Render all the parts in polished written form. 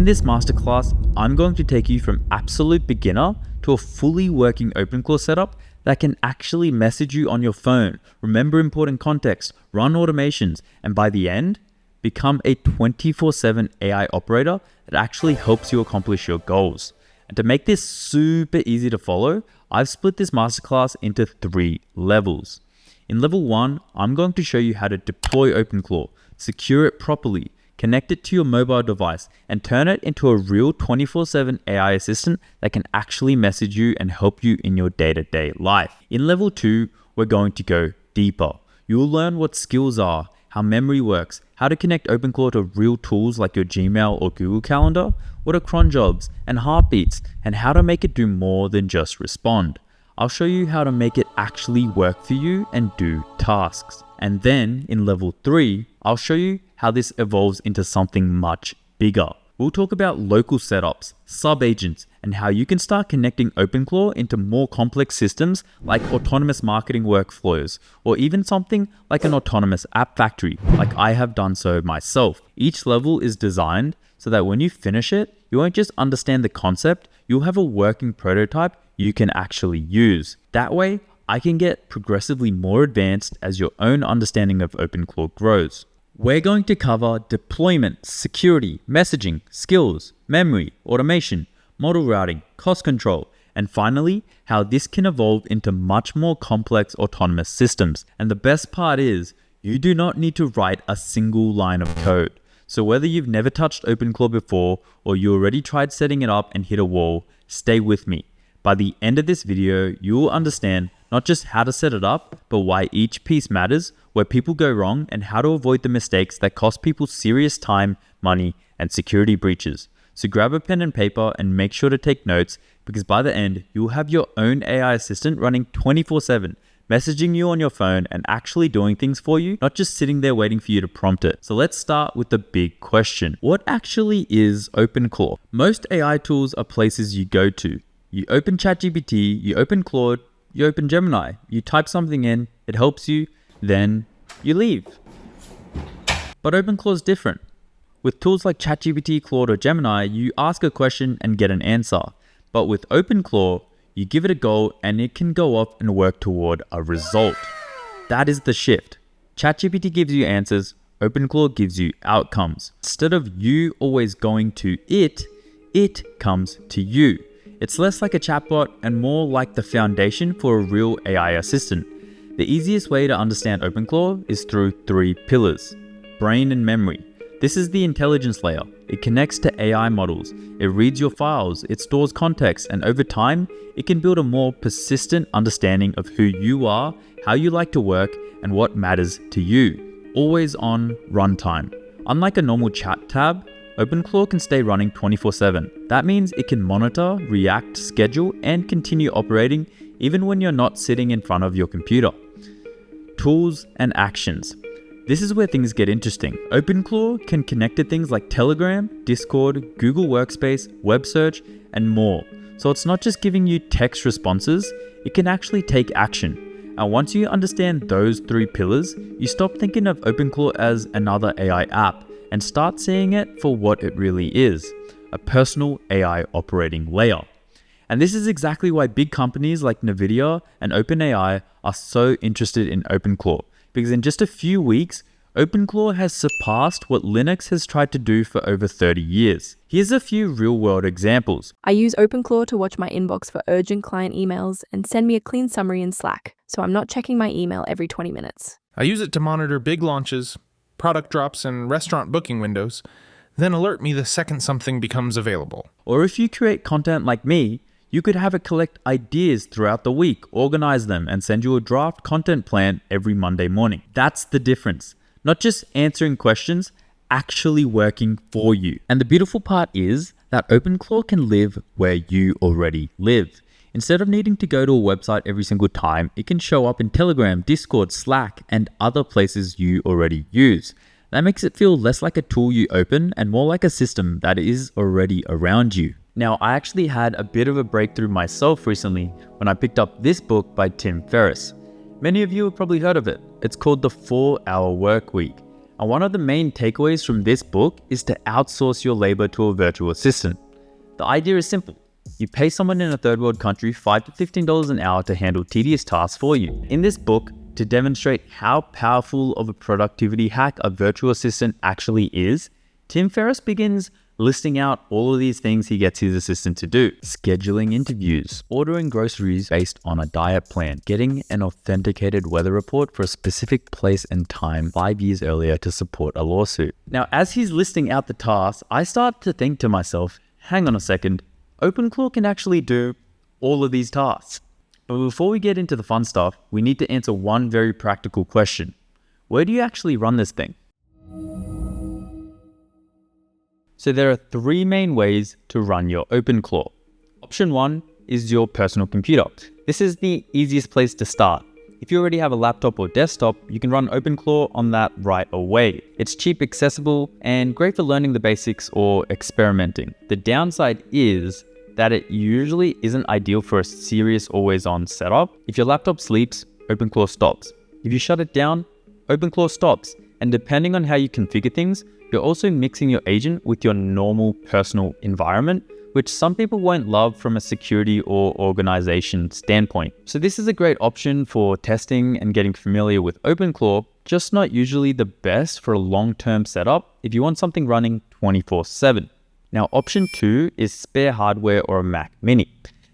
In this masterclass, I'm going to take you from absolute beginner to a fully working OpenClaw setup that can actually message you on your phone, remember important context, run automations, and by the end, become a 24/7 AI operator that actually helps you accomplish your goals. And to make this super easy to follow, I've split this masterclass into 3 levels. In level 1, I'm going to show you how to deploy OpenClaw, secure it properly, connect it to your mobile device, and turn it into a real 24/7 AI assistant that can actually message you and help you in your day-to-day life. In level 2, we're going to go deeper. You'll learn what skills are, how memory works, how to connect OpenClaw to real tools like your Gmail or Google Calendar, what are cron jobs and heartbeats, and how to make it do more than just respond. I'll show you how to make it actually work for you and do tasks. And then in level 3, I'll show you how this evolves into something much bigger. We'll talk about local setups, sub-agents, and how you can start connecting OpenClaw into more complex systems like autonomous marketing workflows, or even something like an autonomous app factory, like I have done so myself. Each level is designed so that when you finish it, you won't just understand the concept, you'll have a working prototype you can actually use. That way, I can get progressively more advanced as your own understanding of OpenClaw grows. We're going to cover deployment, security, messaging, skills, memory, automation, model routing, cost control, and finally, how this can evolve into much more complex autonomous systems. And the best part is, you do not need to write a single line of code. So whether you've never touched OpenClaw before, or you already tried setting it up and hit a wall, stay with me. By the end of this video, you will understand not just how to set it up, but why each piece matters, where people go wrong, and how to avoid the mistakes that cost people serious time, money, and security breaches. So grab a pen and paper and make sure to take notes, because by the end, you'll have your own AI assistant running 24/7, messaging you on your phone and actually doing things for you, not just sitting there waiting for you to prompt it. So let's start with the big question. What actually is OpenClaw? Most AI tools are places you go to. You open ChatGPT, you open Claude, you open Gemini, you type something in, it helps you, then you leave. But OpenClaw is different. With tools like ChatGPT, Claude, or Gemini, you ask a question and get an answer. But with OpenClaw, you give it a go and it can go off and work toward a result. That is the shift. ChatGPT gives you answers, OpenClaw gives you outcomes. Instead of you always going to it comes to you. It's less like a chatbot and more like the foundation for a real AI assistant. The easiest way to understand OpenClaw is through 3 pillars: brain and memory. This is the intelligence layer. It connects to AI models. It reads your files, it stores context, and over time, it can build a more persistent understanding of who you are, how you like to work, and what matters to you. Always on runtime. Unlike a normal chat tab, OpenClaw can stay running 24/7. That means it can monitor, react, schedule, and continue operating even when you're not sitting in front of your computer. Tools and actions. This is where things get interesting. OpenClaw can connect to things like Telegram, Discord, Google Workspace, web search, and more. So it's not just giving you text responses, it can actually take action. And once you understand those 3 pillars, you stop thinking of OpenClaw as another AI app and start seeing it for what it really is, a personal AI operating layer. And this is exactly why big companies like Nvidia and OpenAI are so interested in OpenClaw, because in just a few weeks, OpenClaw has surpassed what Linux has tried to do for over 30 years. Here's a few real-world examples. I use OpenClaw to watch my inbox for urgent client emails and send me a clean summary in Slack, so I'm not checking my email every 20 minutes. I use it to monitor big launches, product drops, and restaurant booking windows, then alert me the second something becomes available. Or if you create content like me, you could have it collect ideas throughout the week, organize them, and send you a draft content plan every Monday morning. That's the difference. Not just answering questions, actually working for you. And the beautiful part is that OpenClaw can live where you already live. Instead of needing to go to a website every single time, it can show up in Telegram, Discord, Slack, and other places you already use. That makes it feel less like a tool you open and more like a system that is already around you. Now, I actually had a bit of a breakthrough myself recently when I picked up this book by Tim Ferriss. Many of you have probably heard of it. It's called The 4-Hour Work Week. And one of the main takeaways from this book is to outsource your labor to a virtual assistant. The idea is simple. You pay someone in a third world country $5 to $15 an hour to handle tedious tasks for you. In this book, to demonstrate how powerful of a productivity hack a virtual assistant actually is, Tim Ferriss begins listing out all of these things he gets his assistant to do. Scheduling interviews, ordering groceries based on a diet plan, getting an authenticated weather report for a specific place and time 5 years earlier to support a lawsuit. Now, as he's listing out the tasks, I start to think to myself, hang on a second, OpenClaw can actually do all of these tasks. But before we get into the fun stuff, we need to answer one very practical question. Where do you actually run this thing? So there are 3 main ways to run your OpenClaw. Option 1 is your personal computer. This is the easiest place to start. If you already have a laptop or desktop, you can run OpenClaw on that right away. It's cheap, accessible, and great for learning the basics or experimenting. The downside is that it usually isn't ideal for a serious always-on setup. If your laptop sleeps, OpenClaw stops. If you shut it down, OpenClaw stops. And depending on how you configure things, you're also mixing your agent with your normal personal environment, which some people won't love from a security or organization standpoint. So this is a great option for testing and getting familiar with OpenClaw, just not usually the best for a long-term setup if you want something running 24/7. Now, option 2 is spare hardware or a Mac Mini.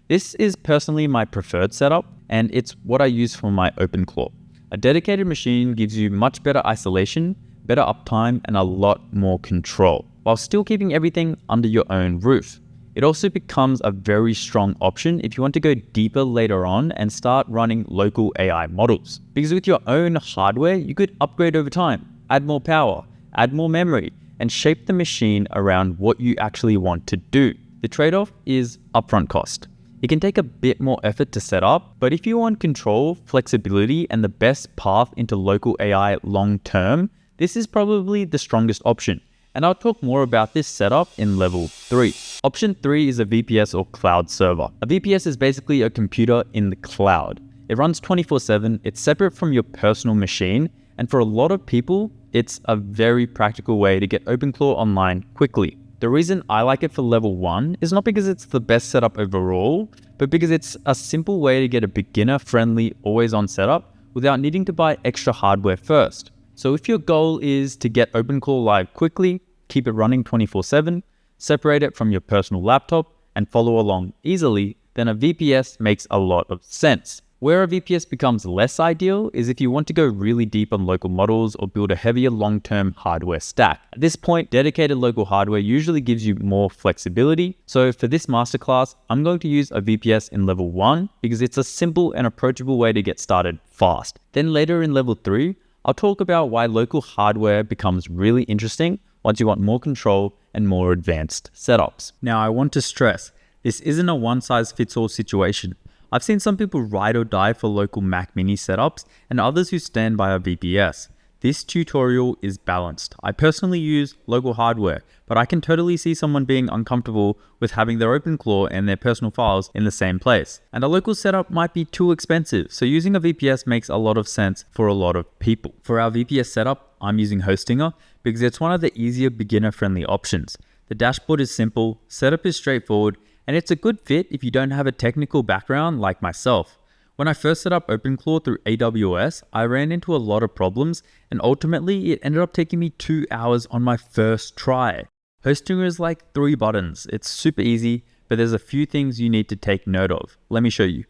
This is personally my preferred setup, and it's what I use for my OpenClaw. A dedicated machine gives you much better isolation, better uptime, and a lot more control, while still keeping everything under your own roof. It also becomes a very strong option if you want to go deeper later on and start running local AI models. Because with your own hardware, you could upgrade over time, add more power, add more memory, and shape the machine around what you actually want to do. The trade-off is upfront cost. It can take a bit more effort to set up, but if you want control, flexibility, and the best path into local AI long-term, this is probably the strongest option. And I'll talk more about this setup in level 3. Option 3 is a VPS or cloud server. A VPS is basically a computer in the cloud. It runs 24/7, it's separate from your personal machine, and for a lot of people, it's a very practical way to get OpenClaw online quickly. The reason I like it for level 1 is not because it's the best setup overall, but because it's a simple way to get a beginner-friendly, always-on setup without needing to buy extra hardware first. So if your goal is to get OpenClaw live quickly, keep it running 24/7, separate it from your personal laptop, and follow along easily, then a VPS makes a lot of sense. Where a VPS becomes less ideal is if you want to go really deep on local models or build a heavier long-term hardware stack. At this point, dedicated local hardware usually gives you more flexibility. So for this masterclass, I'm going to use a VPS in level 1 because it's a simple and approachable way to get started fast. Then later in level 3, I'll talk about why local hardware becomes really interesting once you want more control and more advanced setups. Now, I want to stress, this isn't a one-size-fits-all situation. I've seen some people ride or die for local Mac Mini setups and others who stand by a VPS. This tutorial is balanced. I personally use local hardware, but I can totally see someone being uncomfortable with having their OpenClaw and their personal files in the same place. And a local setup might be too expensive, so using a VPS makes a lot of sense for a lot of people. For our VPS setup, I'm using Hostinger because it's one of the easier beginner-friendly options. The dashboard is simple, setup is straightforward, and it's a good fit if you don't have a technical background like myself. When I first set up OpenClaw through AWS, I ran into a lot of problems, and ultimately it ended up taking me 2 hours on my first try. Hostinger is like 3 buttons. It's super easy, but there's a few things you need to take note of. Let me show you.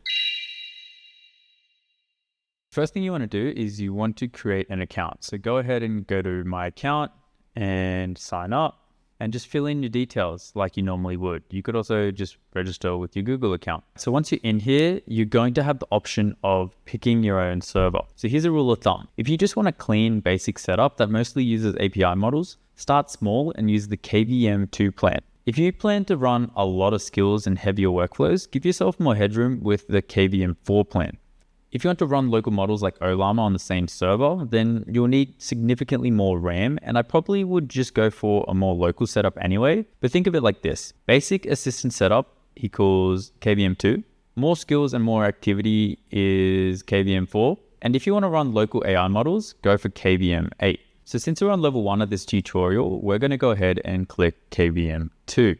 First thing you want to do is you want to create an account. So go ahead and go to my account and sign up. And just fill in your details like you normally would. You could also just register with your Google account. So once you're in here, you're going to have the option of picking your own server. So here's a rule of thumb. If you just want a clean basic setup that mostly uses API models, start small and use the KVM2 plan. If you plan to run a lot of skills and heavier workflows, give yourself more headroom with the KVM4 plan. If you want to run local models like Ollama on the same server, then you'll need significantly more RAM, and I probably would just go for a more local setup anyway. But think of it like this. Basic assistant setup equals KVM2. More skills and more activity is KVM4. And if you want to run local AI models, go for KVM8. So since we're on level 1 of this tutorial, we're going to go ahead and click KVM 2.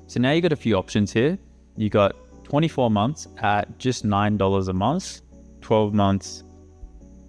So now you got a few options here. You got 24 months at just $9 a month, 12 months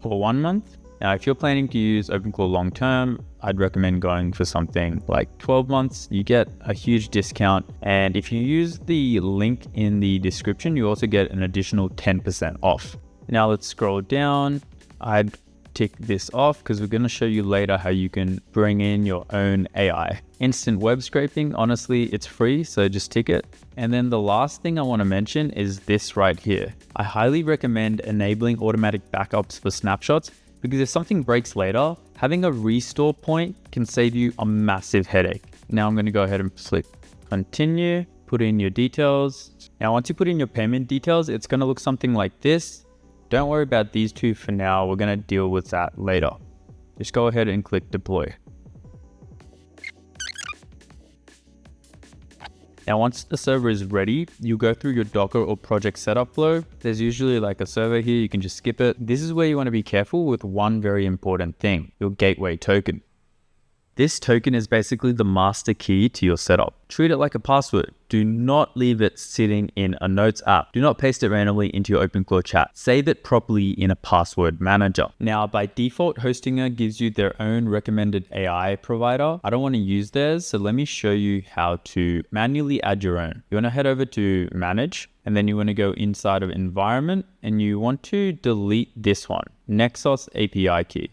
for 1 month. Now, if you're planning to use OpenClaw long term, I'd recommend going for something like 12 months. You get a huge discount. And if you use the link in the description, you also get an additional 10% off. Now let's scroll down. I'd tick this off because we're going to show you later how you can bring in your own AI. Instant web scraping, honestly, it's free, so just tick it. And then the last thing I want to mention is this right here. I highly recommend enabling automatic backups for snapshots because if something breaks later, having a restore point can save you a massive headache. Now I'm going to go ahead and click continue, put in your details. Now, once you put in your payment details, it's going to look something like this. Don't worry about these two for now. We're going to deal with that later. Just go ahead and click deploy. Now, once the server is ready, you go through your Docker or project setup flow. There's usually like a server here, you can just skip it. This is where you want to be careful with one very important thing, your gateway token. This token is basically the master key to your setup. Treat it like a password. Do not leave it sitting in a notes app. Do not paste it randomly into your OpenClaw chat. Save it properly in a password manager. Now, by default, Hostinger gives you their own recommended AI provider. I don't want to use theirs, so let me show you how to manually add your own. You want to head over to manage, and then you want to go inside of environment, and you want to delete this one, Nexus API key.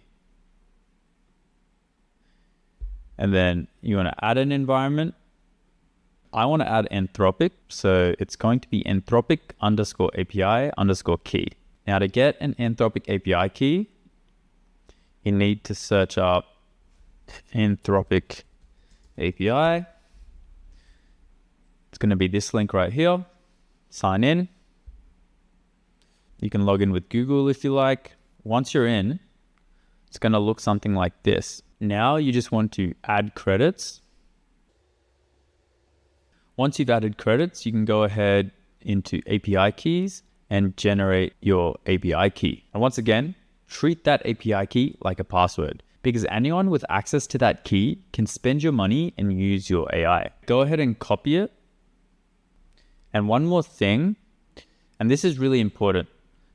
And then you want to add an environment. I want to add Anthropic. So it's going to be Anthropic _API _key. Now to get an Anthropic API key, you need to search up Anthropic API. It's going to be this link right here. Sign in. You can log in with Google if you like. Once you're in, it's going to look something like this. Now you just want to add credits. Once you've added credits, you can go ahead into API keys and generate your API key. And once again, treat that API key like a password because anyone with access to that key can spend your money and use your AI. Go ahead and copy it. And one more thing, and this is really important.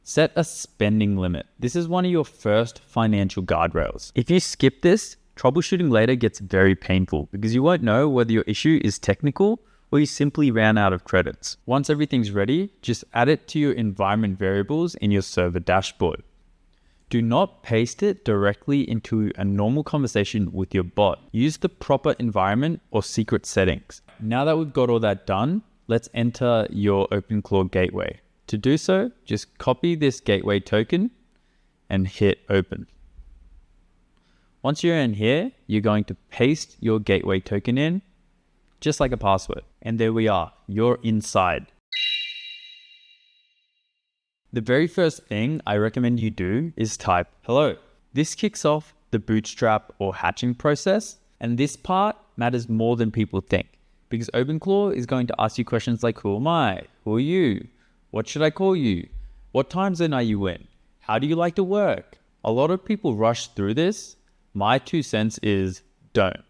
Set a spending limit. This is one of your first financial guardrails. If you skip this, troubleshooting later gets very painful because you won't know whether your issue is technical or you simply ran out of credits. Once everything's ready, just add it to your environment variables in your server dashboard. Do not paste it directly into a normal conversation with your bot. Use the proper environment or secret settings. Now that we've got all that done, let's enter your OpenClaw gateway. To do so, just copy this gateway token and hit open. Once you're in here, you're going to paste your gateway token in, just like a password. And there we are, you're inside. The very first thing I recommend you do is type hello. This kicks off the bootstrap or hatching process, and this part matters more than people think because OpenClaw is going to ask you questions like who am I? Who are you? What should I call you? What time zone are you in? How do you like to work? A lot of people rush through this. My 2 cents is don't.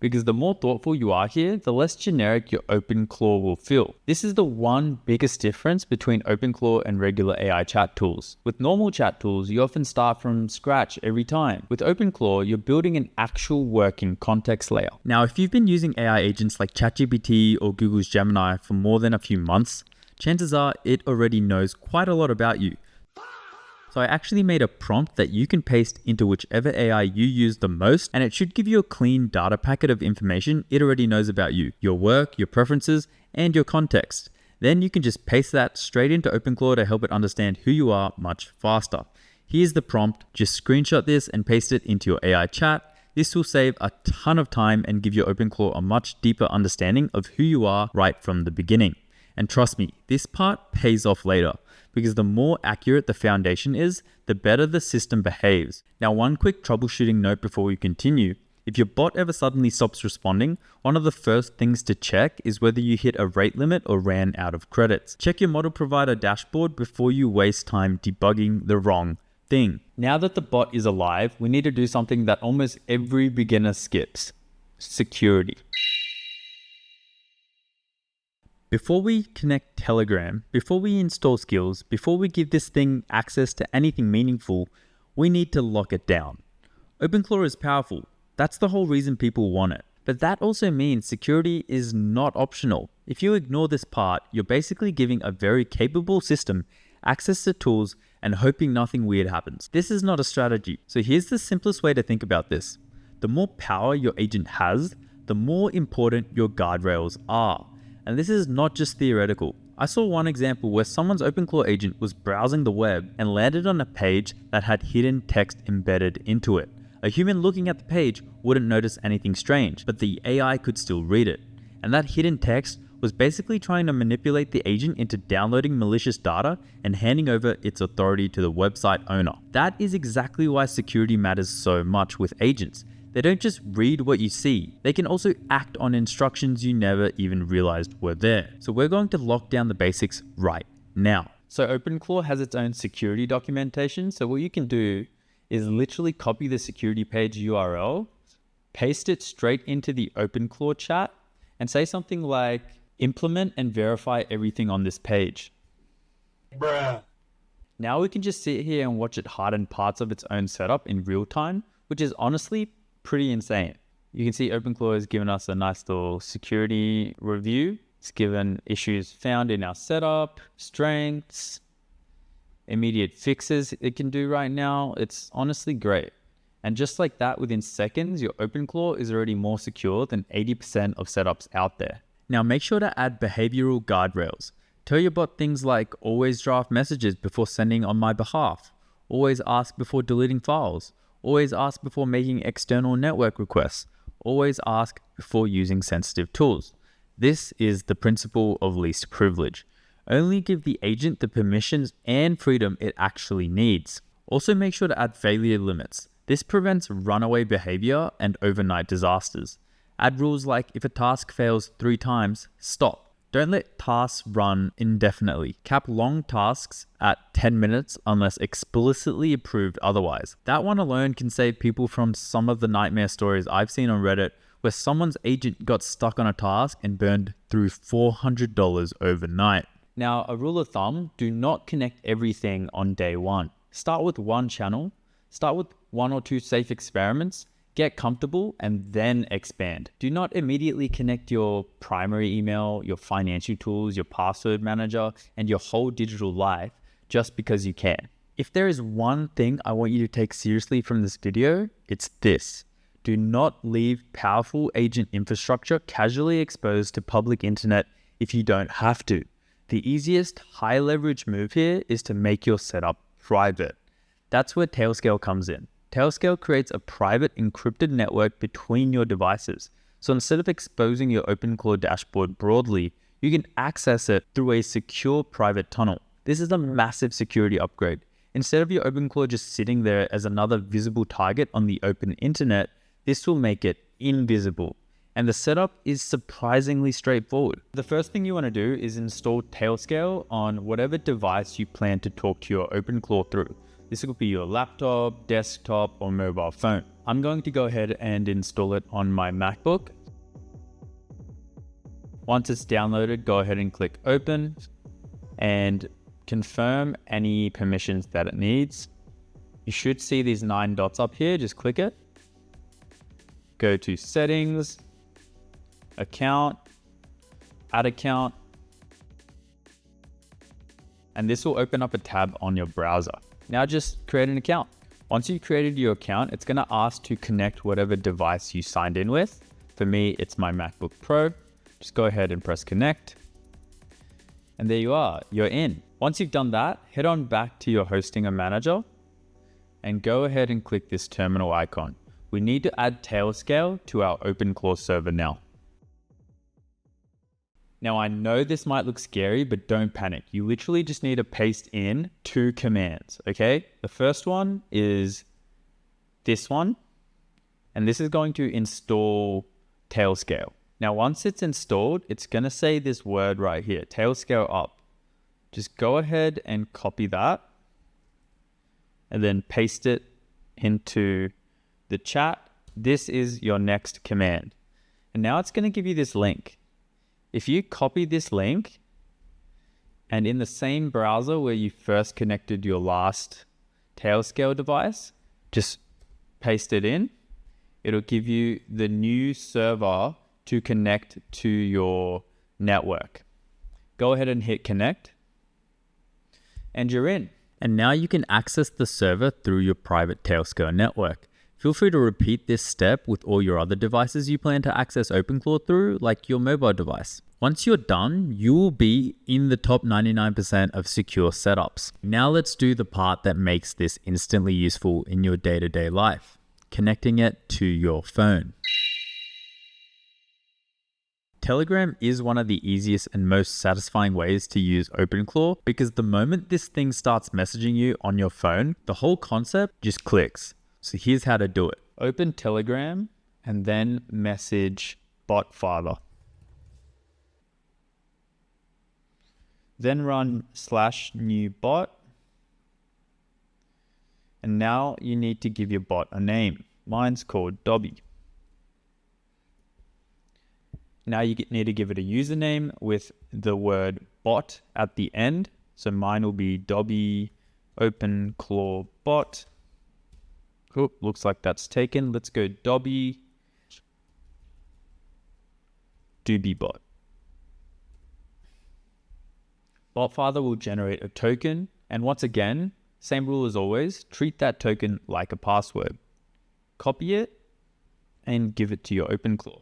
Because the more thoughtful you are here, the less generic your OpenClaw will feel. This is the one biggest difference between OpenClaw and regular AI chat tools. With normal chat tools, you often start from scratch every time. With OpenClaw, you're building an actual working context layer. Now, if you've been using AI agents like ChatGPT or Google's Gemini for more than a few months, chances are it already knows quite a lot about you. So I actually made a prompt that you can paste into whichever AI you use the most, and it should give you a clean data packet of information it already knows about you, your work, your preferences, and your context. Then you can just paste that straight into OpenClaw to help it understand who you are much faster. Here's the prompt, just screenshot this and paste it into your AI chat. This will save a ton of time and give your OpenClaw a much deeper understanding of who you are right from the beginning. And trust me, this part pays off later because the more accurate the foundation is, the better the system behaves. Now, one quick troubleshooting note before we continue. If your bot ever suddenly stops responding, one of the first things to check is whether you hit a rate limit or ran out of credits. Check your model provider dashboard before you waste time debugging the wrong thing. Now that the bot is alive, we need to do something that almost every beginner skips: security. Before we connect Telegram, before we install skills, before we give this thing access to anything meaningful, we need to lock it down. OpenClaw is powerful. That's the whole reason people want it. But that also means security is not optional. If you ignore this part, you're basically giving a very capable system access to tools and hoping nothing weird happens. This is not a strategy. So here's the simplest way to think about this. The more power your agent has, the more important your guardrails are. And this is not just theoretical. I saw one example where someone's OpenClaw agent was browsing the web and landed on a page that had hidden text embedded into it. A human looking at the page wouldn't notice anything strange, but the AI could still read it. And that hidden text was basically trying to manipulate the agent into downloading malicious data and handing over its authority to the website owner. That is exactly why security matters so much with agents. They don't just read what you see, they can also act on instructions you never even realized were there. So we're going to lock down the basics right now. So OpenClaw has its own security documentation. So what you can do is literally copy the security page URL, paste it straight into the OpenClaw chat, and say something like, implement and verify everything on this page. Bruh. Now we can just sit here and watch it harden parts of its own setup in real time, which is honestly pretty insane. You can see OpenClaw has given us a nice little security review. It's given issues found in our setup, strengths, immediate fixes it can do right now. It's honestly great. And just like that, within seconds, your OpenClaw is already more secure than 80% of setups out there. Now make sure to add behavioral guardrails. Tell your bot things like always draft messages before sending on my behalf, always ask before deleting files, always ask before making external network requests, always ask before using sensitive tools. This is the principle of least privilege. Only give the agent the permissions and freedom it actually needs. Also make sure to add failure limits. This prevents runaway behavior and overnight disasters. Add rules like if a task fails 3 times, stop. Don't let tasks run indefinitely. Cap long tasks at 10 minutes unless explicitly approved otherwise. That one alone can save people from some of the nightmare stories I've seen on Reddit where someone's agent got stuck on a task and burned through $400 overnight. Now, a rule of thumb, do not connect everything on day one. Start with one channel, start with 1 or 2 safe experiments, get comfortable, and then expand. Do not immediately connect your primary email, your financial tools, your password manager, and your whole digital life just because you can. If there is one thing I want you to take seriously from this video, it's this. Do not leave powerful agent infrastructure casually exposed to public internet if you don't have to. The easiest high leverage move here is to make your setup private. That's where Tailscale comes in. Tailscale creates a private encrypted network between your devices. So instead of exposing your OpenClaw dashboard broadly, you can access it through a secure private tunnel. This is a massive security upgrade. Instead of your OpenClaw just sitting there as another visible target on the open internet, this will make it invisible. And the setup is surprisingly straightforward. The first thing you want to do is install Tailscale on whatever device you plan to talk to your OpenClaw through. This could be your laptop, desktop, or mobile phone. I'm going to go ahead and install it on my MacBook. Once it's downloaded, go ahead and click open and confirm any permissions that it needs. You should see these 9 dots up here, just click it. Go to settings, account, add account, and this will open up a tab on your browser. Now just create an account. Once you've created your account, it's going to ask to connect whatever device you signed in with. For me, it's my MacBook Pro. Just go ahead and press connect. And there you are, you're in. Once you've done that, head on back to your hosting manager and go ahead and click this terminal icon. We need to add Tailscale to our OpenClaw server now. Now I know this might look scary, but don't panic. You literally just need to paste in 2 commands, okay? The first one is this one, and this is going to install Tailscale. Now once it's installed, it's gonna say this word right here, Tailscale up. Just go ahead and copy that. and then paste it into the chat. This is your next command. And now it's going to give you this link. If you copy this link and in the same browser where you first connected your last Tailscale device, just paste it in, it'll give you the new server to connect to your network. Go ahead and hit connect, and you're in. And now you can access the server through your private Tailscale network. Feel free to repeat this step with all your other devices you plan to access OpenClaw through, like your mobile device. Once you're done, you will be in the top 99% of secure setups. Now let's do the part that makes this instantly useful in your day-to-day life, connecting it to your phone. Telegram is one of the easiest and most satisfying ways to use OpenClaw because the moment this thing starts messaging you on your phone, the whole concept just clicks. So here's how to do it. Open Telegram and then message bot father. Then run /new bot. And now you need to give your bot a name. Mine's called Dobby. Now you need to give it a username with the word bot at the end. So mine will be Dobby OpenClaw bot. Cool, looks like that's taken. Let's go Dobby Doobie bot. Botfather will generate a token, and once again, same rule as always, treat that token like a password. Copy it and give it to your OpenClaw.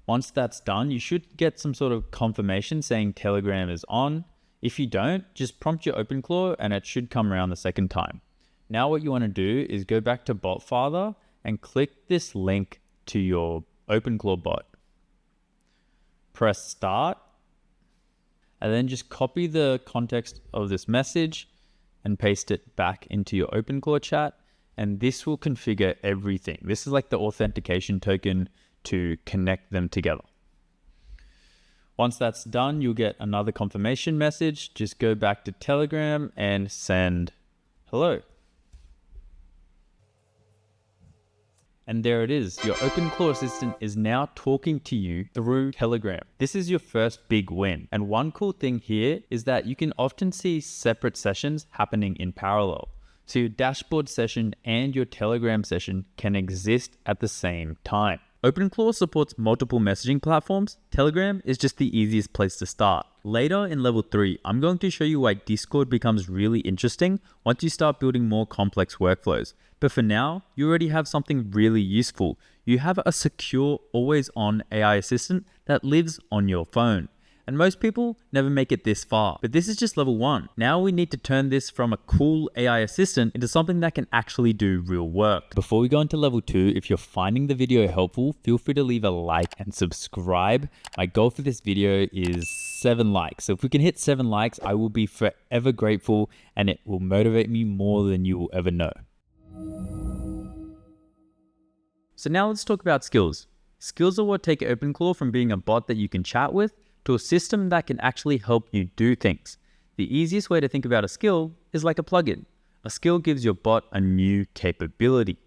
Once that's done, you should get some sort of confirmation saying Telegram is on. If you don't, just prompt your OpenClaw and it should come around the second time. Now what you want to do is go back to Botfather and click this link to your OpenClaw bot. Press start, and then just copy the context of this message and paste it back into your OpenClaw chat, and this will configure everything. This is like the authentication token to connect them together. Once that's done, you'll get another confirmation message. Just go back to Telegram and send hello. And there it is. Your OpenClaw assistant is now talking to you through Telegram. This is your first big win. And one cool thing here is that you can often see separate sessions happening in parallel. So your dashboard session and your Telegram session can exist at the same time. OpenClaw supports multiple messaging platforms. Telegram is just the easiest place to start. Later in level 3, I'm going to show you why Discord becomes really interesting once you start building more complex workflows. But for now, you already have something really useful. You have a secure, always-on AI assistant that lives on your phone. And most people never make it this far. But this is just level 1. Now we need to turn this from a cool AI assistant into something that can actually do real work. Before we go into level 2, if you're finding the video helpful, feel free to leave a like and subscribe. My goal for this video is 7 likes. So if we can hit 7 likes, I will be forever grateful and it will motivate me more than you will ever know. So now let's talk about skills. Skills are what take OpenClaw from being a bot that you can chat with to a system that can actually help you do things. The easiest way to think about a skill is like a plugin. A skill gives your bot a new capability.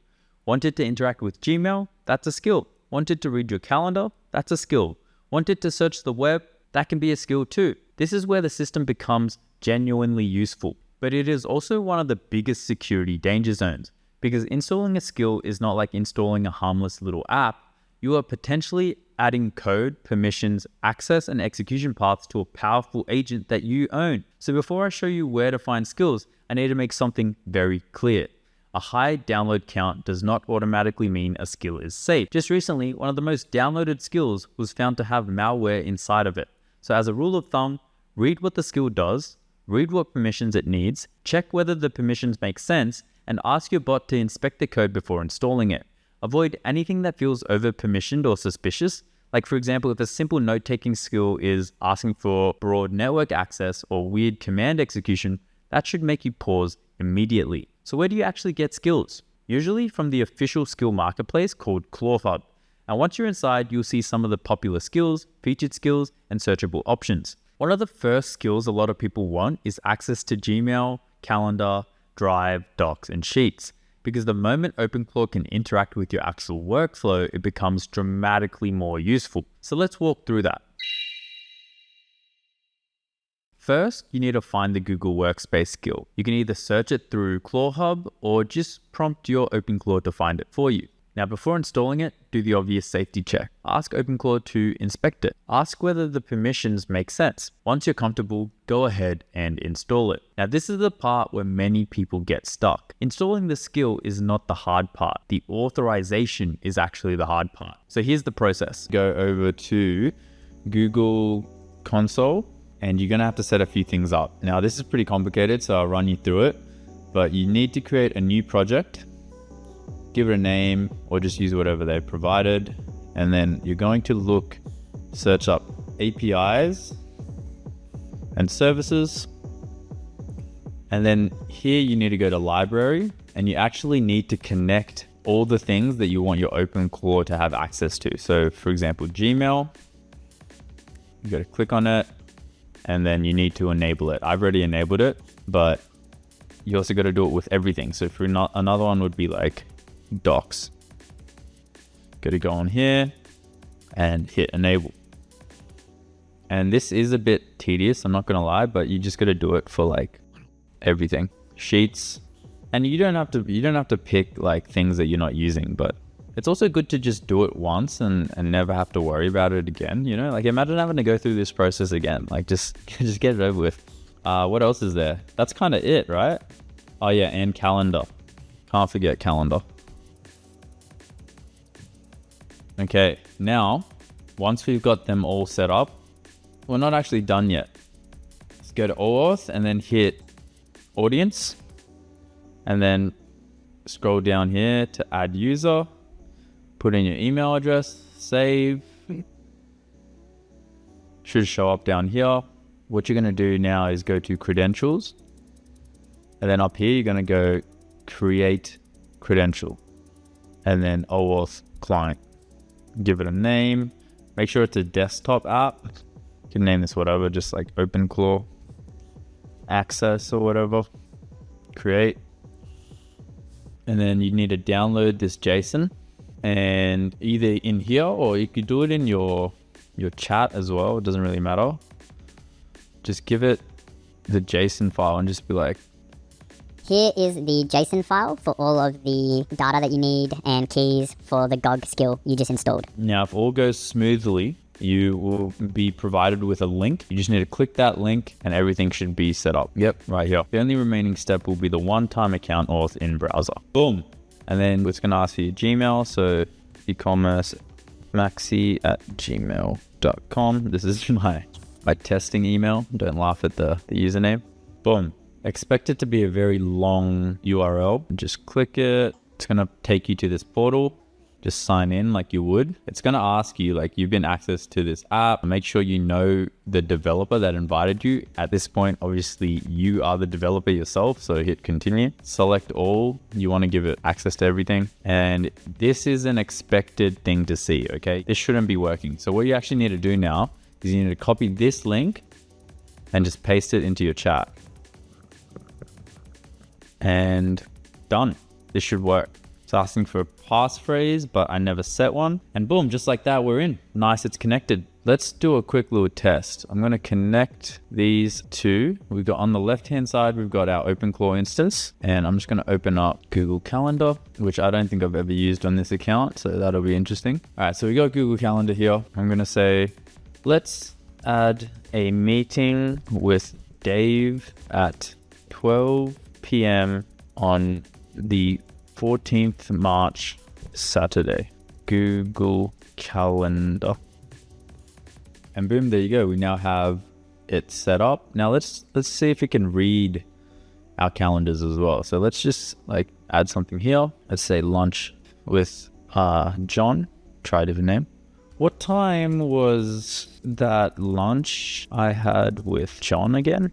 Want it to interact with Gmail? That's a skill. Want it to read your calendar? That's a skill. Want it to search the web? That can be a skill too. This is where the system becomes genuinely useful. But it is also one of the biggest security danger zones, because installing a skill is not like installing a harmless little app. You are potentially adding code, permissions, access, and execution paths to a powerful agent that you own. So before I show you where to find skills, I need to make something very clear. A high download count does not automatically mean a skill is safe. Just recently, one of the most downloaded skills was found to have malware inside of it. So as a rule of thumb, read what the skill does, read what permissions it needs, check whether the permissions make sense, and ask your bot to inspect the code before installing it. Avoid anything that feels over-permissioned or suspicious. Like for example, if a simple note-taking skill is asking for broad network access or weird command execution, that should make you pause immediately. So where do you actually get skills? Usually from the official skill marketplace called ClawHub. And once you're inside, you'll see some of the popular skills, featured skills, and searchable options. One of the first skills a lot of people want is access to Gmail, Calendar, Drive, Docs, and Sheets. Because the moment OpenClaw can interact with your actual workflow, it becomes dramatically more useful. So let's walk through that. First, you need to find the Google Workspace skill. You can either search it through ClawHub or just prompt your OpenClaw to find it for you. Now, before installing it, do the obvious safety check. Ask OpenClaw to inspect it. Ask whether the permissions make sense. Once you're comfortable, go ahead and install it. Now, this is the part where many people get stuck. Installing the skill is not the hard part. The authorization is actually the hard part. So here's the process. Go over to Google Console, and you're gonna have to set a few things up. Now, this is pretty complicated, so I'll run you through it, but you need to create a new project, give it a name, or just use whatever they provided. And then you're going to search up APIs and services. And then here you need to go to library, and you actually need to connect all the things that you want your OpenClaw to have access to. So for example, Gmail, you got to click on it, and then you need to enable it. I've already enabled it, but you also got to do it with everything. So for another one would be like Docs. Got to go on here and hit enable. And this is a bit tedious, I'm not gonna lie, but you just got to do it for like everything. Sheets, and you don't have to pick like things that you're not using, but it's also good to just do it once and never have to worry about it again. You know, like imagine having to go through this process again. Like just get it over with. What else is there? That's kind of it, right? Oh yeah, and calendar. Can't forget calendar. Okay, now once we've got them all set up, we're not actually done yet. Let's go to OAuth and then hit audience, and then scroll down here to add user. Put in your email address, save. Should show up down here. What you're gonna do now is go to credentials. And then up here, you're gonna go create credential. And then OAuth client. Give it a name. Make sure it's a desktop app. You can name this whatever, just like OpenClaw access or whatever. Create. And then you need to download this JSON. And either in here, or you could do it in your chat as well. It doesn't really matter. Just give it the JSON file and just be like, here is the JSON file for all of the data that you need and keys for the GOG skill you just installed. Now, if all goes smoothly, you will be provided with a link. You just need to click that link and everything should be set up. Yep, right here. The only remaining step will be the one-time account auth in browser. Boom. And then it's going to ask for your Gmail. So e-commerce maxi@gmail.com. This is my testing email. Don't laugh at the username. Boom. Expect it to be a very long URL. Just click it. It's going to take you to this portal. Just sign in like you would. It's going to ask you like you've been access to this app. Make sure you know the developer that invited you. At this point, obviously you are the developer yourself. So hit continue, select all. You want to give it access to everything. And this is an expected thing to see, okay? This shouldn't be working. So what you actually need to do now is you need to copy this link and just paste it into your chat. And done. This should work. It's asking for a passphrase, but I never set one. And boom, just like that, we're in. Nice, it's connected. Let's do a quick little test. I'm going to connect these two. We've got on the left-hand side, we've got our OpenClaw instance. And I'm just going to open up Google Calendar, which I don't think I've ever used on this account. So that'll be interesting. All right, so we got Google Calendar here. I'm going to say, let's add a meeting with Dave at 12 p.m. on the 14th March, Saturday. Google Calendar. And boom, there you go. We now have it set up. Now let's see if it can read our calendars as well. So let's just like add something here. Let's say lunch with John. Try a different name. What time was that lunch I had with John again?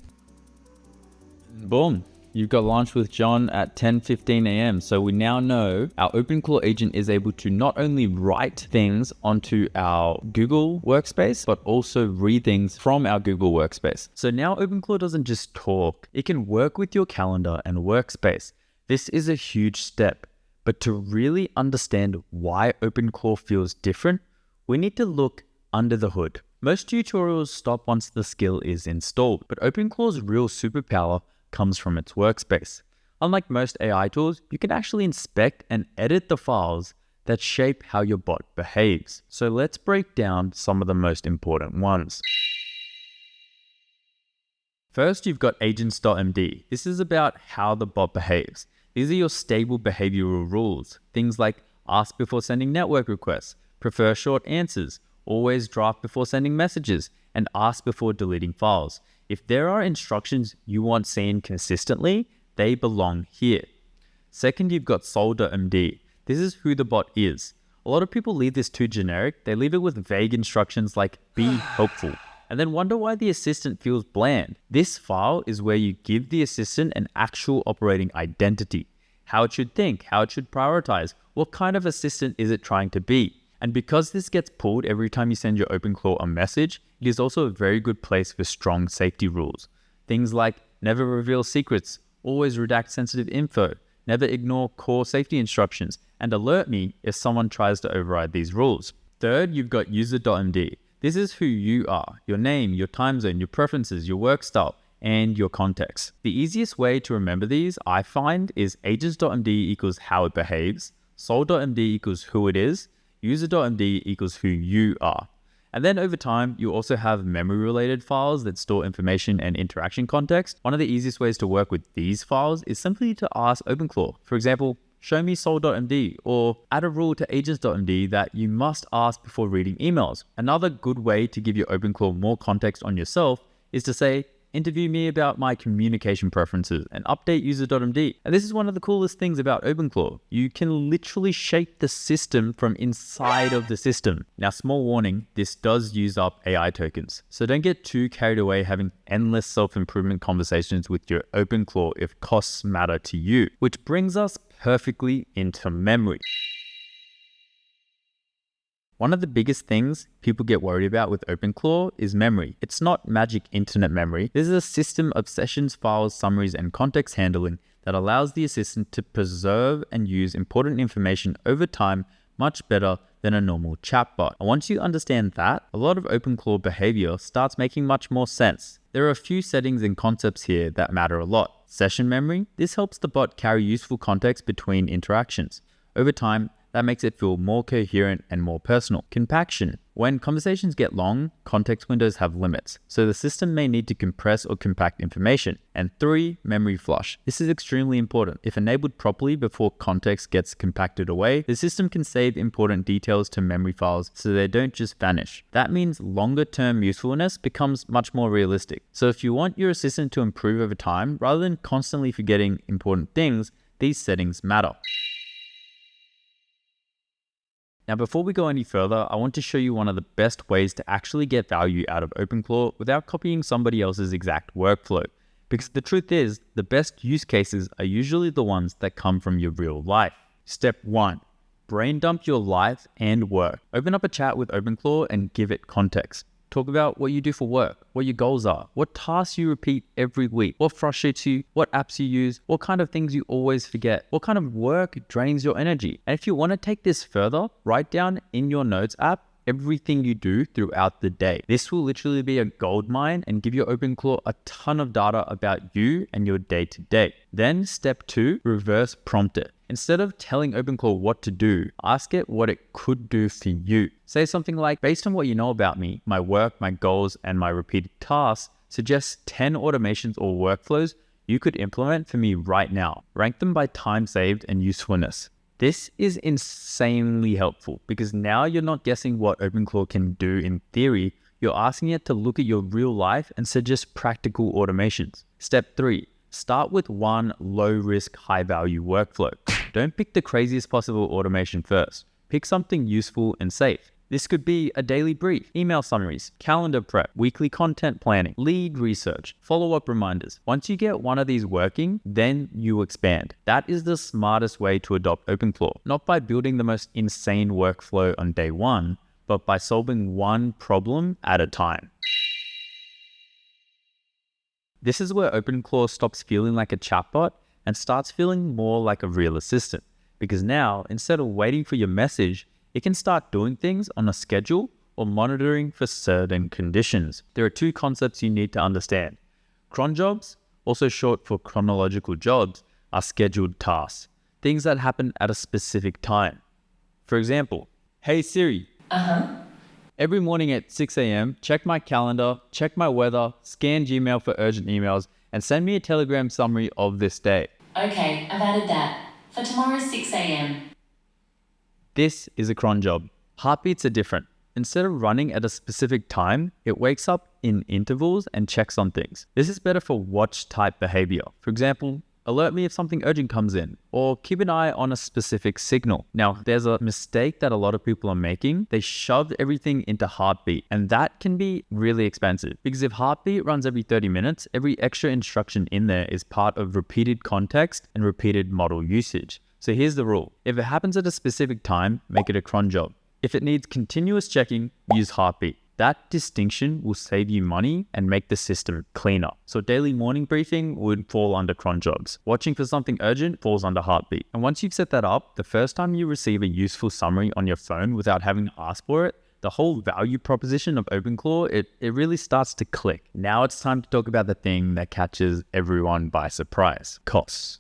Boom. You've got lunch with John at 10:15 a.m. So we now know our OpenClaw agent is able to not only write things onto our Google Workspace, but also read things from our Google Workspace. So now OpenClaw doesn't just talk, it can work with your calendar and Workspace. This is a huge step, but to really understand why OpenClaw feels different, we need to look under the hood. Most tutorials stop once the skill is installed, but OpenClaw's real superpower comes from its workspace. Unlike most AI tools, you can actually inspect and edit the files that shape how your bot behaves. So let's break down some of the most important ones. First, you've got agents.md. This is about how the bot behaves. These are your stable behavioral rules. Things like ask before sending network requests, prefer short answers, always draft before sending messages, and ask before deleting files. If there are instructions you want seen consistently, they belong here. Second, you've got soul.md. This is who the bot is. A lot of people leave this too generic. They leave it with vague instructions like be helpful, and then wonder why the assistant feels bland. This file is where you give the assistant an actual operating identity, how it should think, how it should prioritize, what kind of assistant is it trying to be. And because this gets pulled every time you send your OpenClaw a message, it is also a very good place for strong safety rules. Things like never reveal secrets, always redact sensitive info, never ignore core safety instructions, and alert me if someone tries to override these rules. Third, you've got user.md. This is who you are, your name, your time zone, your preferences, your work style, and your context. The easiest way to remember these, I find, is agents.md equals how it behaves, soul.md equals who it is, user.md equals who you are. And then over time, you also have memory-related files that store information and interaction context. One of the easiest ways to work with these files is simply to ask OpenClaw. For example, show me soul.md, or add a rule to agents.md that you must ask before reading emails. Another good way to give your OpenClaw more context on yourself is to say, interview me about my communication preferences and update user.md. And this is one of the coolest things about OpenClaw. You can literally shape the system from inside of the system. Now, small warning, this does use up AI tokens. So don't get too carried away having endless self-improvement conversations with your OpenClaw if costs matter to you. Which brings us perfectly into memory. One of the biggest things people get worried about with OpenClaw is memory. It's not magic internet memory. This is a system of sessions, files, summaries, and context handling that allows the assistant to preserve and use important information over time much better than a normal chatbot. And once you understand that, a lot of OpenClaw behavior starts making much more sense. There are a few settings and concepts here that matter a lot. Session memory. This helps the bot carry useful context between interactions. Over time, that makes it feel more coherent and more personal. Compaction. When conversations get long, context windows have limits, so the system may need to compress or compact information. And 3, memory flush. This is extremely important. If enabled properly before context gets compacted away, the system can save important details to memory files so they don't just vanish. That means longer-term usefulness becomes much more realistic. So if you want your assistant to improve over time, rather than constantly forgetting important things, these settings matter. Now, before we go any further, I want to show you one of the best ways to actually get value out of OpenClaw without copying somebody else's exact workflow. Because the truth is, the best use cases are usually the ones that come from your real life. Step 1. Brain dump your life and work. Open up a chat with OpenClaw and give it context. Talk about what you do for work, what your goals are, what tasks you repeat every week, what frustrates you, what apps you use, what kind of things you always forget, what kind of work drains your energy. And if you want to take this further, write down in your notes app everything you do throughout the day. This will literally be a gold mine and give your OpenClaw a ton of data about you and your day-to-day. Then step 2, reverse prompt it. Instead of telling OpenClaw what to do, ask it what it could do for you. Say something like, based on what you know about me, my work, my goals, and my repeated tasks, suggest 10 automations or workflows you could implement for me right now. Rank them by time saved and usefulness. This is insanely helpful because now you're not guessing what OpenClaw can do in theory, you're asking it to look at your real life and suggest practical automations. Step 3, start with one low-risk, high-value workflow. Don't pick the craziest possible automation first. Pick something useful and safe. This could be a daily brief, email summaries, calendar prep, weekly content planning, lead research, follow-up reminders. Once you get one of these working, then you expand. That is the smartest way to adopt OpenClaw, not by building the most insane workflow on day one, but by solving one problem at a time. This is where OpenClaw stops feeling like a chatbot and starts feeling more like a real assistant. Because now, instead of waiting for your message, it can start doing things on a schedule or monitoring for certain conditions. There are two concepts you need to understand. Cron jobs, also short for chronological jobs, are scheduled tasks, things that happen at a specific time. For example, hey Siri, every morning at 6 a.m., check my calendar, check my weather, scan Gmail for urgent emails, and send me a Telegram summary of this day. Okay, I've added that. For tomorrow 6 a.m. This is a cron job. Heartbeats are different. Instead of running at a specific time, it wakes up in intervals and checks on things. This is better for watch type behavior. For example, alert me if something urgent comes in, or keep an eye on a specific signal. Now, there's a mistake that a lot of people are making. They shove everything into Heartbeat, and that can be really expensive because if Heartbeat runs every 30 minutes, every extra instruction in there is part of repeated context and repeated model usage. So here's the rule. If it happens at a specific time, make it a cron job. If it needs continuous checking, use Heartbeat. That distinction will save you money and make the system cleaner. So daily morning briefing would fall under cron jobs. Watching for something urgent falls under Heartbeat. And once you've set that up, the first time you receive a useful summary on your phone without having to ask for it, the whole value proposition of OpenClaw, it really starts to click. Now it's time to talk about the thing that catches everyone by surprise: costs.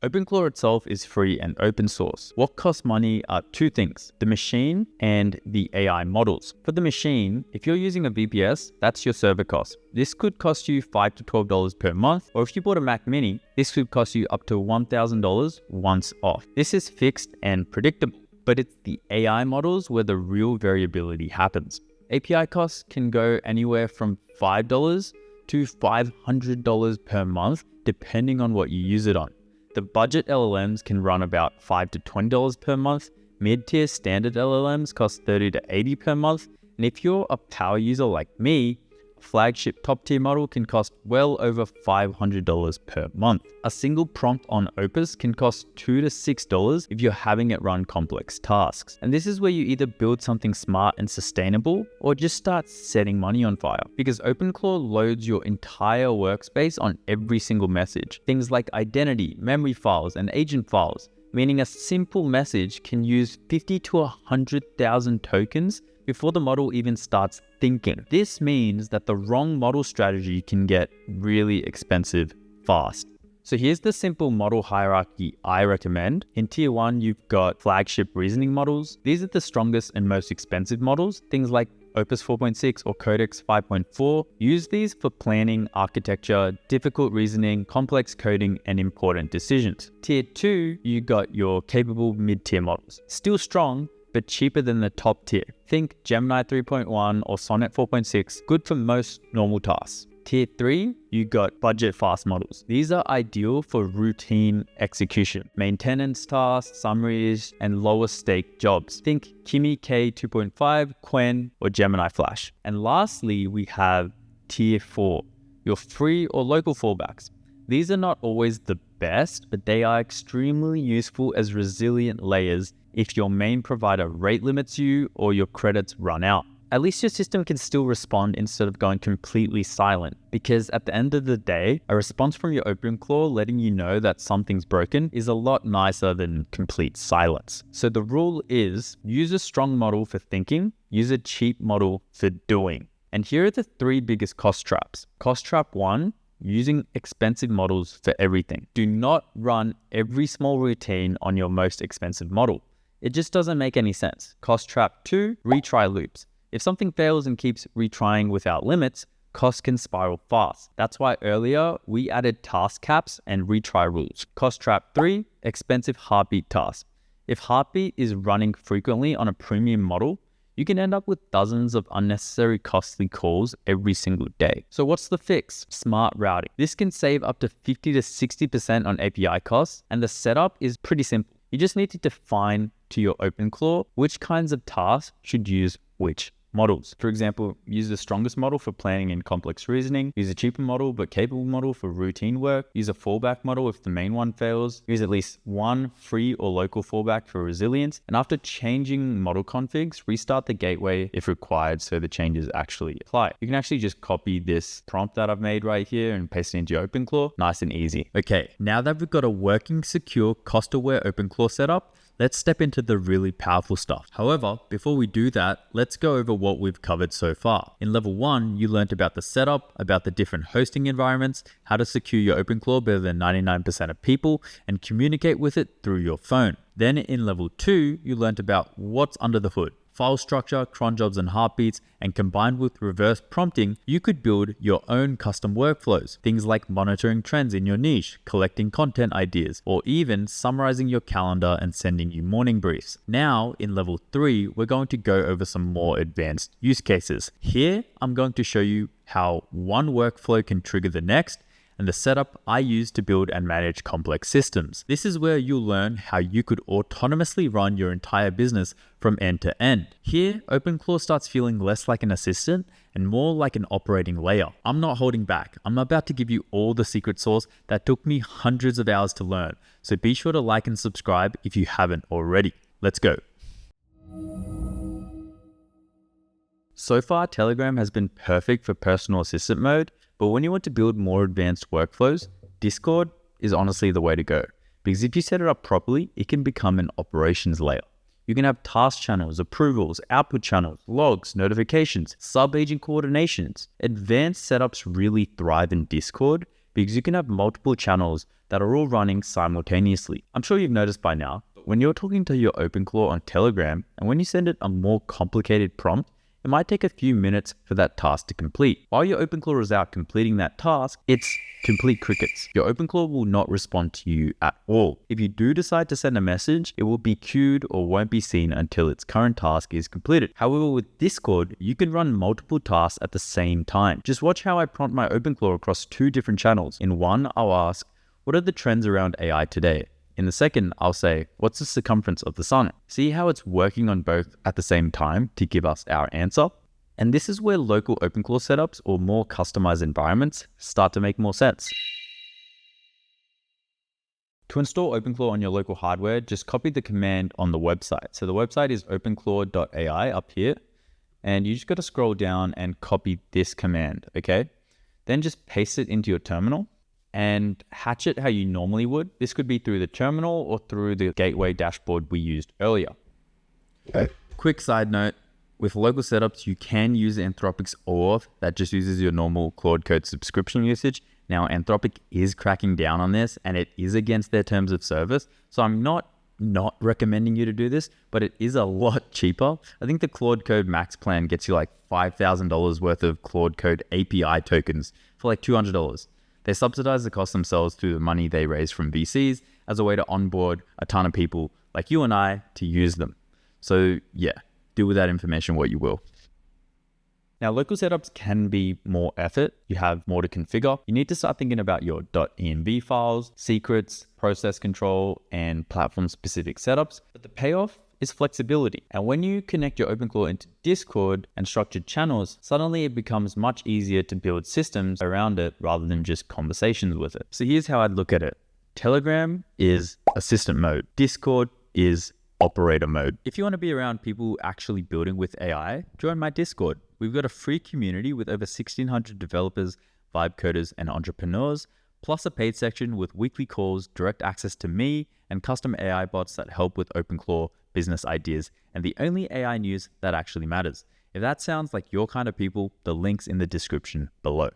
OpenClaw itself is free and open source. What costs money are two things: the machine and the AI models. For the machine, if you're using a VPS, that's your server cost. This could cost you $5 to $12 per month, or if you bought a Mac Mini, this could cost you up to $1,000 once off. This is fixed and predictable, but it's the AI models where the real variability happens. API costs can go anywhere from $5 to $500 per month, depending on what you use it on. The budget LLMs can run about $5 to $20 per month. Mid-tier standard LLMs cost $30 to $80 per month. And if you're a power user like me, a flagship top-tier model can cost well over $500 per month. A single prompt on Opus can cost $2 to $6 if you're having it run complex tasks. And this is where you either build something smart and sustainable, or just start setting money on fire. Because OpenClaw loads your entire workspace on every single message. Things like identity, memory files, and agent files, meaning a simple message can use 50 to 100,000 tokens before the model even starts thinking. This means that the wrong model strategy can get really expensive fast. So here's the simple model hierarchy I recommend. In tier 1, you've got flagship reasoning models. These are the strongest and most expensive models, things like Opus 4.6 or Codex 5.4. Use these for planning, architecture, difficult reasoning, complex coding, and important decisions. Tier 2, you got your capable mid-tier models. Still strong, but cheaper than the top tier. Think Gemini 3.1 or Sonnet 4.6, good for most normal tasks. Tier 3, you got budget fast models. These are ideal for routine execution, maintenance tasks, summaries, and lower stake jobs. Think Kimi K 2.5, Qwen, or Gemini Flash. And lastly, we have Tier 4, your free or local fallbacks. These are not always the best, but they are extremely useful as resilient layers if your main provider rate limits you or your credits run out. At least your system can still respond instead of going completely silent, because at the end of the day, a response from your OpenClaw letting you know that something's broken is a lot nicer than complete silence. So the rule is, use a strong model for thinking, use a cheap model for doing. And here are the 3 biggest cost traps. Cost trap 1, using expensive models for everything. Do not run every small routine on your most expensive model. It just doesn't make any sense. Cost trap 2, retry loops. If something fails and keeps retrying without limits, costs can spiral fast. That's why earlier we added task caps and retry rules. Cost trap 3, expensive Heartbeat tasks. If Heartbeat is running frequently on a premium model, you can end up with dozens of unnecessary costly calls every single day. So what's the fix? Smart routing. This can save up to 50 to 60% on API costs, and the setup is pretty simple. You just need to define to your OpenClaw which kinds of tasks should use which models. For example, use the strongest model for planning and complex reasoning, use a cheaper model but capable model for routine work, use a fallback model if the main one fails, use at least one free or local fallback for resilience, and after changing model configs, restart the gateway if required so the changes actually apply. You can actually just copy this prompt that I've made right here and paste it into your OpenClaw, nice and easy. Okay, now that we've got a working, secure, cost-aware OpenClaw setup, let's step into the really powerful stuff. However, before we do that, let's go over what we've covered so far. In level 1, you learned about the setup, about the different hosting environments, how to secure your OpenClaw better than 99% of people, and communicate with it through your phone. Then in level 2, you learned about what's under the hood. File structure, cron jobs and heartbeats, and combined with reverse prompting, you could build your own custom workflows. Things like monitoring trends in your niche, collecting content ideas, or even summarizing your calendar and sending you morning briefs. Now, in level 3, we're going to go over some more advanced use cases. Here, I'm going to show you how one workflow can trigger the next, and the setup I use to build and manage complex systems. This is where you'll learn how you could autonomously run your entire business from end to end. Here, OpenClaw starts feeling less like an assistant and more like an operating layer. I'm not holding back. I'm about to give you all the secret sauce that took me hundreds of hours to learn. So be sure to like and subscribe if you haven't already. Let's go. So far, Telegram has been perfect for personal assistant mode, but when you want to build more advanced workflows, Discord is honestly the way to go. Because if you set it up properly, it can become an operations layer. You can have task channels, approvals, output channels, logs, notifications, sub-agent coordinations. Advanced setups really thrive in Discord because you can have multiple channels that are all running simultaneously. I'm sure you've noticed by now, but when you're talking to your OpenClaw on Telegram, and when you send it a more complicated prompt, it might take a few minutes for that task to complete. While your OpenClaw is out completing that task, it's complete crickets. Your OpenClaw will not respond to you at all. If you do decide to send a message, it will be queued or won't be seen until its current task is completed. However, with Discord, you can run multiple tasks at the same time. Just watch how I prompt my OpenClaw across 2 different channels. In one, I'll ask, what are the trends around AI today? In the second, I'll say, what's the circumference of the sun? See how it's working on both at the same time to give us our answer? And this is where local OpenClaw setups or more customized environments start to make more sense. To install OpenClaw on your local hardware, just copy the command on the website. So the website is openclaw.ai up here, and you just got to scroll down and copy this command, okay? Then just paste it into your terminal and hatch it how you normally would. This could be through the terminal or through the gateway dashboard we used earlier. Okay. Quick side note, with local setups, you can use Anthropic's OAuth that just uses your normal Claude Code subscription usage. Now, Anthropic is cracking down on this and it is against their terms of service. So I'm not recommending you to do this, but it is a lot cheaper. I think the Claude Code Max plan gets you like $5,000 worth of Claude Code API tokens for like $200. They subsidize the cost themselves through the money they raise from VCs as a way to onboard a ton of people like you and I to use them. So yeah, do with that information what you will. Now, local setups can be more effort. You have more to configure. You need to start thinking about your .env files, secrets, process control, and platform-specific setups. But the payoff is flexibility. And when you connect your OpenClaw into Discord and structured channels, suddenly it becomes much easier to build systems around it rather than just conversations with it. So here's how I'd look at it. Telegram is assistant mode. Discord is operator mode. If you want to be around people actually building with AI, join my Discord. We've got a free community with over 1,600 developers, vibe coders, and entrepreneurs, plus a paid section with weekly calls, direct access to me, and custom AI bots that help with OpenClaw business ideas, and the only AI news that actually matters. If that sounds like your kind of people, the link's in the description below.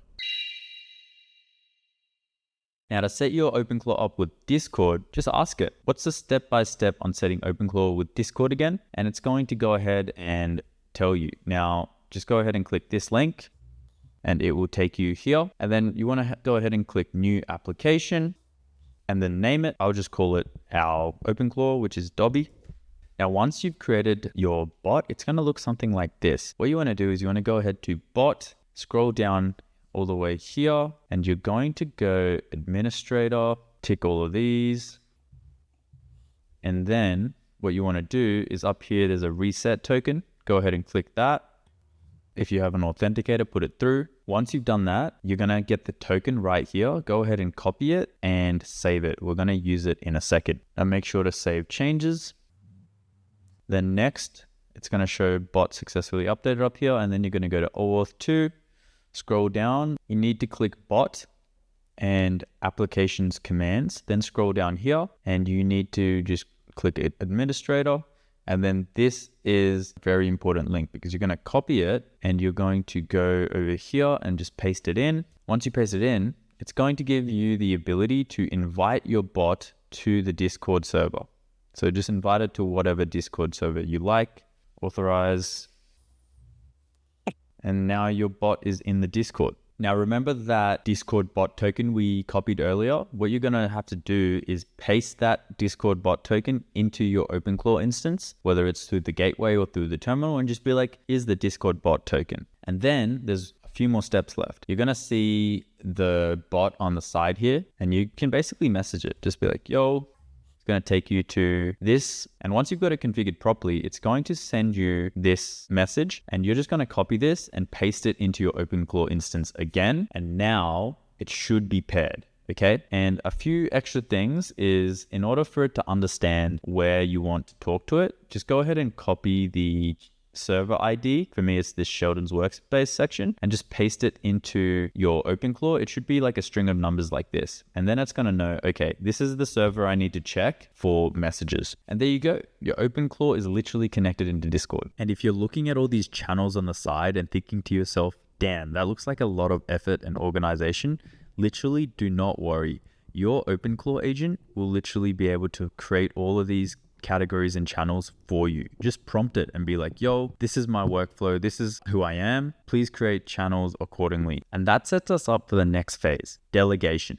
Now, to set your OpenClaw up with Discord, just ask it, what's the step-by-step on setting OpenClaw with Discord again? And it's going to go ahead and tell you. Now, just go ahead and click this link and it will take you here. And then you want to go ahead and click new application and then name it. I'll just call it our OpenClaw, which is Dobby. Now, once you've created your bot, it's going to look something like this. What you want to do is you want to go ahead to bot, scroll down all the way here, and you're going to go administrator, tick all of these, and then what you want to do is up here, there's a reset token. Go ahead and click that. If you have an authenticator, put it through. Once you've done that, you're going to get the token right here. Go ahead and copy it and save it. We're going to use it in a second. Now make sure to save changes. Then next, it's going to show bot successfully updated up here. And then you're going to go to OAuth 2, scroll down. You need to click bot and applications commands. Then scroll down here and you need to just click administrator. And then this is a very important link because you're going to copy it and you're going to go over here and just paste it in. Once you paste it in, it's going to give you the ability to invite your bot to the Discord server. So just invite it to whatever Discord server you like, authorize, and now your bot is in the Discord. Now remember that Discord bot token we copied earlier? What you're gonna have to do is paste that Discord bot token into your OpenClaw instance, whether it's through the gateway or through the terminal, and just be like, here's the Discord bot token. And then there's a few more steps left. You're gonna see the bot on the side here, and you can basically message it. Just be like, yo, going to take you to this. And once you've got it configured properly, it's going to send you this message and you're just going to copy this and paste it into your OpenClaw instance again. And now it should be paired. Okay. And a few extra things is in order for it to understand where you want to talk to it, just go ahead and copy the server ID. For me, it's this Sheldon's Workspace section, and just paste it into your OpenClaw. It should be like a string of numbers like this. And then it's going to know, okay, this is the server I need to check for messages. And there you go. Your OpenClaw is literally connected into Discord. And if you're looking at all these channels on the side and thinking to yourself, damn, that looks like a lot of effort and organization, literally do not worry. Your OpenClaw agent will literally be able to create all of these categories and channels for you. Just prompt it and be like, yo, this is my workflow. This is who I am. Please create channels accordingly. And that sets us up for the next phase, delegation.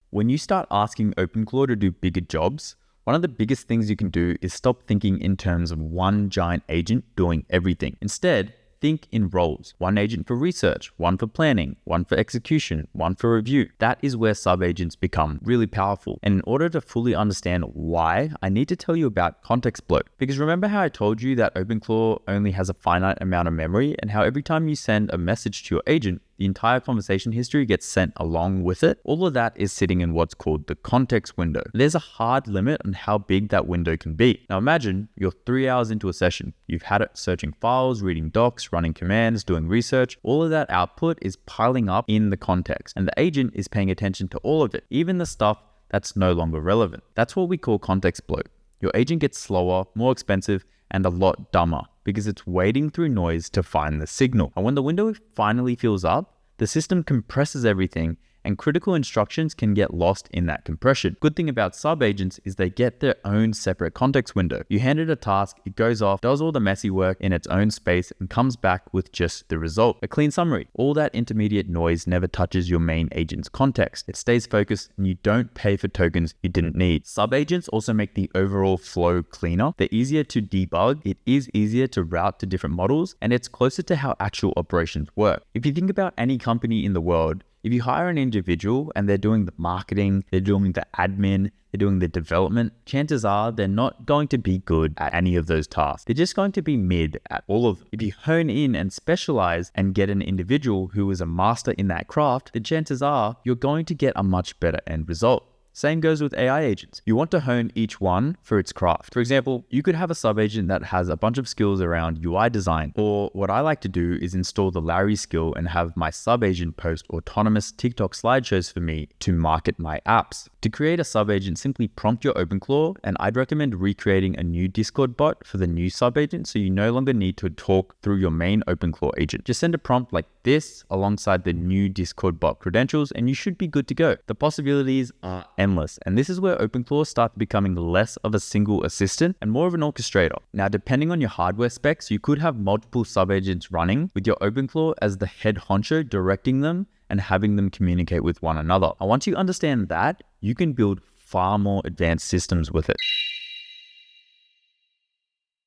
When you start asking OpenClaw to do bigger jobs, one of the biggest things you can do is stop thinking in terms of one giant agent doing everything. Instead, think in roles. One agent for research, one for planning, one for execution, one for review. That is where sub-agents become really powerful. And in order to fully understand why, I need to tell you about context bloat. Because remember how I told you that OpenClaw only has a finite amount of memory, and how every time you send a message to your agent, the entire conversation history gets sent along with it? All of that is sitting in what's called the context window. There's a hard limit on how big that window can be. Now imagine you're 3 hours into a session. You've had it searching files, reading docs, running commands, doing research. All of that output is piling up in the context, and the agent is paying attention to all of it, even the stuff that's no longer relevant. That's what we call context bloat. Your agent gets slower, more expensive, and a lot dumber because it's wading through noise to find the signal. And when the window finally fills up, the system compresses everything, and critical instructions can get lost in that compression. Good thing about sub-agents is they get their own separate context window. You hand it a task, it goes off, does all the messy work in its own space, and comes back with just the result. A clean summary. All that intermediate noise never touches your main agent's context. It stays focused, and you don't pay for tokens you didn't need. Sub-agents also make the overall flow cleaner. They're easier to debug, it is easier to route to different models, and it's closer to how actual operations work. If you think about any company in the world, if you hire an individual and they're doing the marketing, they're doing the admin, they're doing the development, chances are they're not going to be good at any of those tasks. They're just going to be mid at all of them. If you hone in and specialize and get an individual who is a master in that craft, the chances are you're going to get a much better end result. Same goes with AI agents. You want to hone each one for its craft. For example, you could have a sub-agent that has a bunch of skills around UI design, or what I like to do is install the Larry skill and have my sub-agent post autonomous TikTok slideshows for me to market my apps. To create a sub-agent, simply prompt your OpenClaw, and I'd recommend recreating a new Discord bot for the new sub-agent so you no longer need to talk through your main OpenClaw agent. Just send a prompt like this alongside the new Discord bot credentials and you should be good to go. The possibilities are endless, and this is where OpenClaw starts becoming less of a single assistant and more of an orchestrator. Now, depending on your hardware specs, you could have multiple sub-agents running with your OpenClaw as the head honcho directing them and having them communicate with one another. And once you understand that, you can build far more advanced systems with it.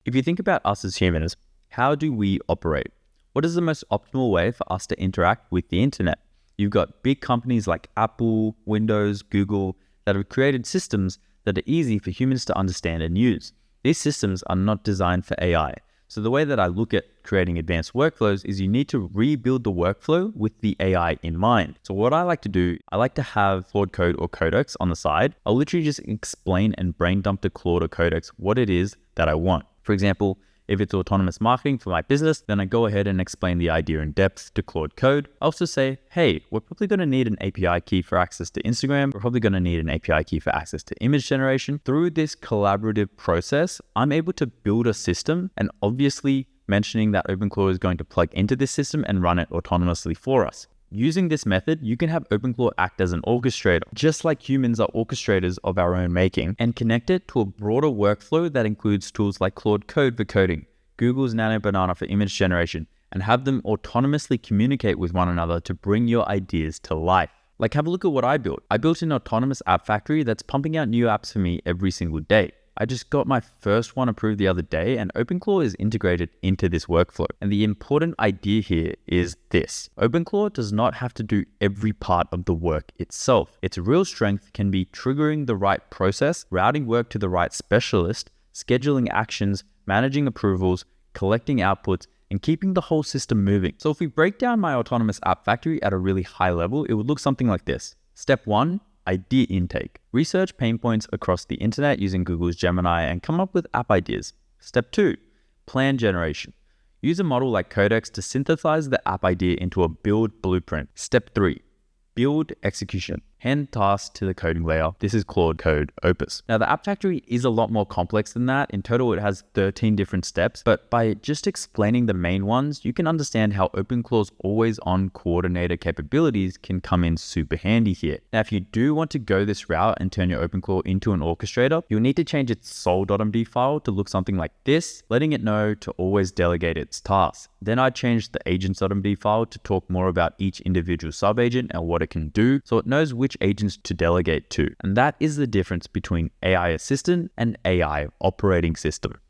If you think about us as humans, how do we operate? What is the most optimal way for us to interact with the internet? You've got big companies like Apple, Windows, Google that have created systems that are easy for humans to understand and use. These systems are not designed for AI. So the way that I look at creating advanced workflows is you need to rebuild the workflow with the AI in mind. So what I like to do, I like to have Claude Code or Codex on the side. I'll literally just explain and brain dump to Claude or Codex what it is that I want. For example, if it's autonomous marketing for my business, then I go ahead and explain the idea in depth to Claude Code. I also say, hey, we're probably going to need an API key for access to Instagram. We're probably going to need an API key for access to image generation. Through this collaborative process, I'm able to build a system, and obviously mentioning that OpenClaw is going to plug into this system and run it autonomously for us. Using this method, you can have OpenClaw act as an orchestrator, just like humans are orchestrators of our own making, and connect it to a broader workflow that includes tools like Claude Code for coding, Google's Nano Banana for image generation, and have them autonomously communicate with one another to bring your ideas to life. Like, have a look at what I built. I built an autonomous app factory that's pumping out new apps for me every single day. I just got my first one approved the other day, and OpenClaw is integrated into this workflow. And the important idea here is this: OpenClaw does not have to do every part of the work itself. Its real strength can be triggering the right process, routing work to the right specialist, scheduling actions, managing approvals, collecting outputs, and keeping the whole system moving. So if we break down my autonomous app factory at a really high level, it would look something like this. Step 1, idea intake. Research pain points across the internet using Google's Gemini and come up with app ideas. Step 2, plan generation. Use a model like Codex to synthesize the app idea into a build blueprint. Step 3, build execution. Hand tasks to the coding layer. This is Claude Code Opus. Now the app factory is a lot more complex than that. In total, it has 13 different steps, but by just explaining the main ones, you can understand how OpenClaw's always-on coordinator capabilities can come in super handy here. Now, if you do want to go this route and turn your OpenClaw into an orchestrator, you'll need to change its soul.md file to look something like this, letting it know to always delegate its tasks. Then I changed the agents.md file to talk more about each individual sub-agent and what it can do, so it knows which agents to delegate to. And that is the difference between AI assistant and AI operating system.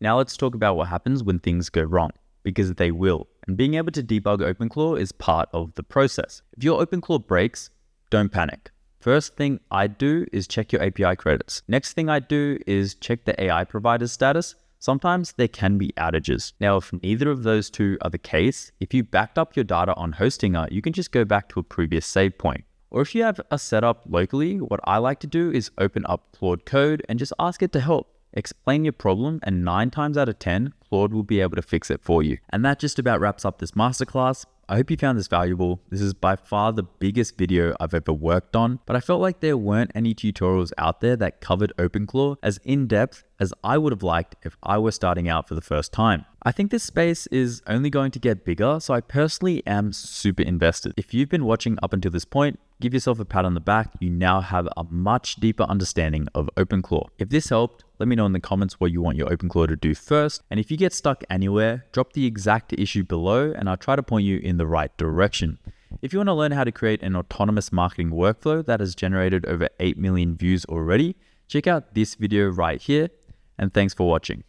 Now let's talk about what happens when things go wrong, because they will. And being able to debug OpenClaw is part of the process. If your OpenClaw breaks, don't panic. First thing I do is check your API credits. Next thing I do is check the AI provider's status. Sometimes there can be outages. Now, if neither of those two are the case, if you backed up your data on Hostinger, you can just go back to a previous save point. Or if you have a setup locally, what I like to do is open up Claude Code and just ask it to help. Explain your problem, and 9 times out of 10, Claude will be able to fix it for you. And that just about wraps up this masterclass. I hope you found this valuable. This is by far the biggest video I've ever worked on, but I felt like there weren't any tutorials out there that covered OpenClaw as in-depth as I would have liked if I were starting out for the first time. I think this space is only going to get bigger, so I personally am super invested. If you've been watching up until this point, give yourself a pat on the back. You now have a much deeper understanding of OpenClaw. If this helped, let me know in the comments what you want your OpenClaw to do first. And if you get stuck anywhere, drop the exact issue below and I'll try to point you in the right direction. If you want to learn how to create an autonomous marketing workflow that has generated over 8 million views already, check out this video right here. And thanks for watching.